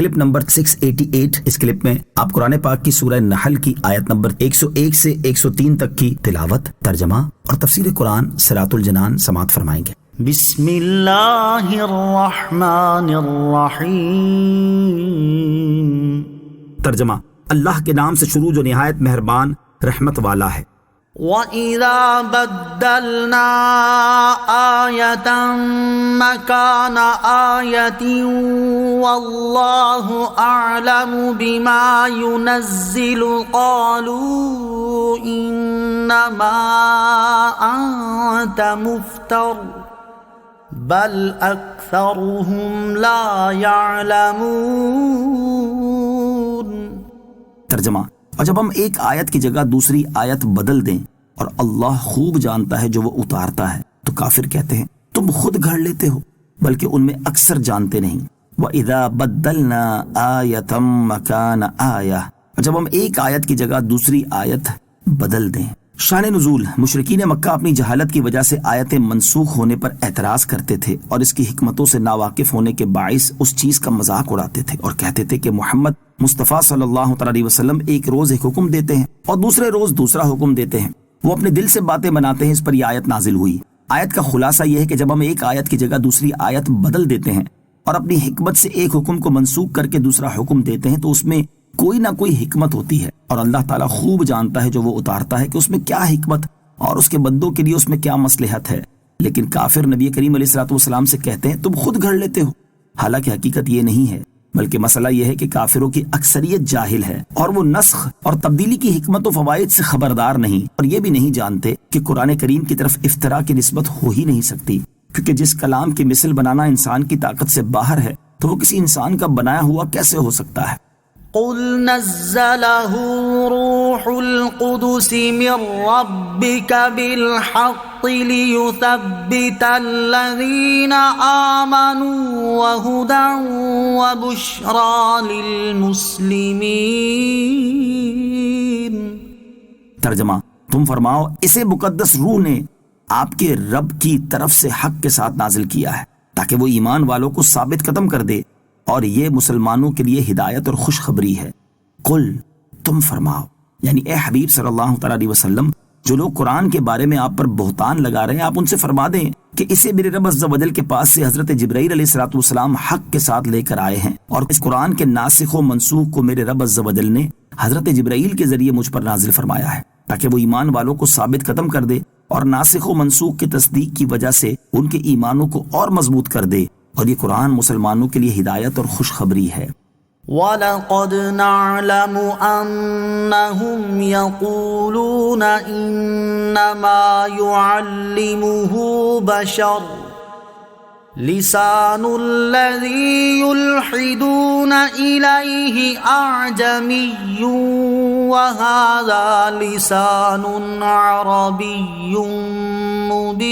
Clip number 688۔ اس clip میں آپ قرآن پاک کی سورہ نحل کی آیت نمبر 101 سے 103 تک کی تلاوت، ترجمہ اور تفسیر قرآن صراط الجنان سماعت فرمائیں گے۔ بسم اللہ الرحمن الرحیم۔ ترجمہ، اللہ کے نام سے شروع جو نہایت مہربان رحمت والا ہے۔ وَإِذَا بَدَّلْنَا آيَةً مَكَانَ آيَةٍ وَاللَّهُ أَعْلَمُ بِمَا يُنَزِّلُ قَالُوا إِنَّمَا أَنْتَ مُفْتَرٍ بَلْ أَكْثَرُهُمْ لَا يَعْلَمُونَ۔ ترجمہ، اور جب ہم ایک آیت کی جگہ دوسری آیت بدل دیں اور اللہ خوب جانتا ہے جو وہ اتارتا ہے، تو کافر کہتے ہیں تم خود گھڑ لیتے ہو، بلکہ ان میں اکثر جانتے نہیں۔ وَإِذَا بَدَّلْنَا آيَةً مَكَانَ آيَةٍ، اور جب ہم ایک آیت کی جگہ دوسری آیت بدل دیں۔ شان نزول، مشرکین مکہ اپنی جہالت کی وجہ سے آیتیں منسوخ ہونے پر اعتراض کرتے تھے اور اس کی حکمتوں سے ناواقف ہونے کے باعث اس چیز کا مذاق اڑاتے تھے اور کہتے تھے کہ محمد مصطفیٰ صلی اللہ علیہ وسلم ایک روز ایک حکم دیتے ہیں اور دوسرے روز دوسرا حکم دیتے ہیں، وہ اپنے دل سے باتیں بناتے ہیں۔ اس پر یہ آیت نازل ہوئی۔ آیت کا خلاصہ یہ ہے کہ جب ہم ایک آیت کی جگہ دوسری آیت بدل دیتے ہیں اور اپنی حکمت سے ایک حکم کو منسوخ کر کے دوسرا حکم دیتے ہیں تو اس میں کوئی نہ کوئی حکمت ہوتی ہے، اور اللہ تعالیٰ خوب جانتا ہے جو وہ اتارتا ہے کہ اس میں کیا حکمت اور اس کے بندوں کے لیے اس میں کیا مصلحت ہے۔ لیکن کافر نبی کریم علیہ الصلوۃ والسلام سے کہتے ہیں تم خود گھڑ لیتے ہو، حالانکہ حقیقت یہ نہیں ہے، بلکہ مسئلہ یہ ہے کہ کافروں کی اکثریت جاہل ہے اور وہ نسخ اور تبدیلی کی حکمت و فوائد سے خبردار نہیں، اور یہ بھی نہیں جانتے کہ قرآن کریم کی طرف افتراء کی نسبت ہو ہی نہیں سکتی، کیونکہ جس کلام کی مثل بنانا انسان کی طاقت سے باہر ہے تو وہ کسی انسان کا بنایا ہوا کیسے ہو سکتا ہے۔ قل نزلہ روح القدس من ربک بالحق لیثبت الذین آمنوا وہدی وبشری للمسلمین۔ ترجمہ، تم فرماؤ اسے مقدس روح نے آپ کے رب کی طرف سے حق کے ساتھ نازل کیا ہے تاکہ وہ ایمان والوں کو ثابت قدم کر دے، اور یہ مسلمانوں کے لیے ہدایت اور خوشخبری ہے۔ قل، تم فرماؤ، یعنی اے حبیب صلی اللہ تعالیٰ علیہ وسلم، جو لوگ قرآن کے بارے میں آپ پر بہتان لگا رہے ہیں آپ ان سے فرما دیں کہ اسے میرے رب عز و جل کے پاس سے حضرت جبرائیل علیہ الصلوۃ والسلام حق کے ساتھ لے کر آئے ہیں، اور اس قرآن کے ناسخ و منسوخ کو میرے رب عز و جل نے حضرت جبرائیل کے ذریعے مجھ پر نازل فرمایا ہے تاکہ وہ ایمان والوں کو ثابت قدم کر دے اور ناسخ و منسوخ کی تصدیق کی وجہ سے ان کے ایمانوں کو اور مضبوط کر دے، اور یہ قرآن مسلمانوں کے لیے ہدایت اور خوشخبری ہے۔ وَلَقَدْ نَعْلَمُ أَنَّهُمْ يَقُولُونَ إِنَّمَا يُعَلِّمُهُ بَشَرٌ لِسَانُ الَّذِي يُلْحِدُونَ إِلَيْهِ أَعْجَمِيٌّ وَهَذَا لِسَانٌ عَرَبِيٌّ مُبِينٌ۔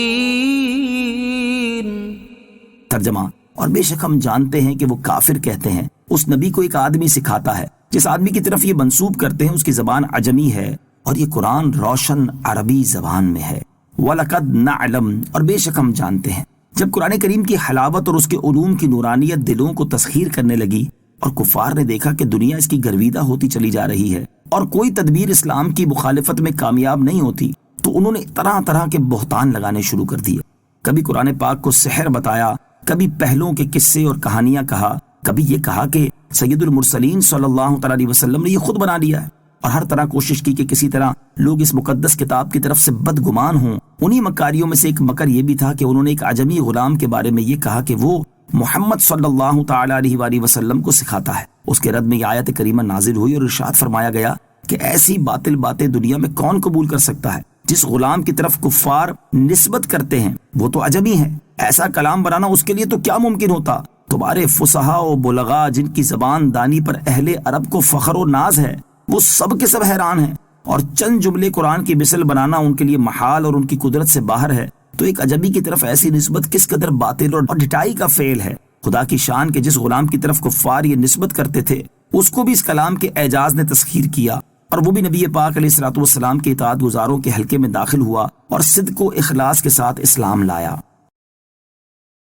ترجمہ، اور بے شک ہم جانتے ہیں کہ وہ کافر کہتے ہیں اس نبی کو ایک آدمی سکھاتا ہے، جس آدمی کی طرف یہ منسوب کرتے ہیں اس کی زبان عجمی ہے اور یہ قرآن روشن عربی زبان میں ہے۔ وَلَقَدْ نَعْلَمُ، اور بے شک ہم جانتے ہیں۔ جب قرآن کریم کی حلاوت اور اس کے علوم کی نورانیت دلوں کو تسخیر کرنے لگی اور کفار نے دیکھا کہ دنیا اس کی گرویدہ ہوتی چلی جا رہی ہے اور کوئی تدبیر اسلام کی مخالفت میں کامیاب نہیں ہوتی، تو انہوں نے طرح طرح کے بہتان لگانے شروع کر دیے۔ کبھی قرآن پاک کو سحر بتایا، کبھی پہلوں کے قصے اور کہانیاں کہا، کبھی یہ کہا کہ سید المرسلین صلی اللہ تعالیٰ علیہ وسلم نے یہ خود بنا لیا ہے، اور ہر طرح کوشش کی کہ کسی طرح لوگ اس مقدس کتاب کی طرف سے بدگمان ہوں۔ انہی مکاریوں میں سے ایک مکر یہ بھی تھا کہ انہوں نے ایک عجمی غلام کے بارے میں یہ کہا کہ وہ محمد صلی اللہ تعالیٰ علیہ وآلہ وسلم کو سکھاتا ہے۔ اس کے رد میں یہ آیت کریمہ نازل ہوئی اور ارشاد فرمایا گیا کہ ایسی باطل باتیں دنیا میں کون قبول کر سکتا ہے؟ جس غلام کی طرف کفار نسبت کرتے ہیں وہ تو عجمی ہے، ایسا کلام بنانا اس کے لیے تو کیا ممکن ہوتا؟ تمہارے فصحاء و بلغاء جن کی زبان دانی پر اہل عرب کو فخر و ناز ہے وہ سب کے سب حیران ہیں، اور چند جملے قرآن کی مثل بنانا ان کے لیے محال اور ان کی قدرت سے باہر ہے، تو ایک اجنبی کی طرف ایسی نسبت کس قدر باطل اور ڈھٹائی کا فعل ہے۔ خدا کی شان کے جس غلام کی طرف کفار یہ نسبت کرتے تھے اس کو بھی اس کلام کے اعجاز نے تسخیر کیا، اور وہ بھی نبی پاک علیہ الصلوۃ والسلام کے اطاعت گزاروں کے حلقے میں داخل ہوا اور صدق و اخلاص کے ساتھ اسلام لایا۔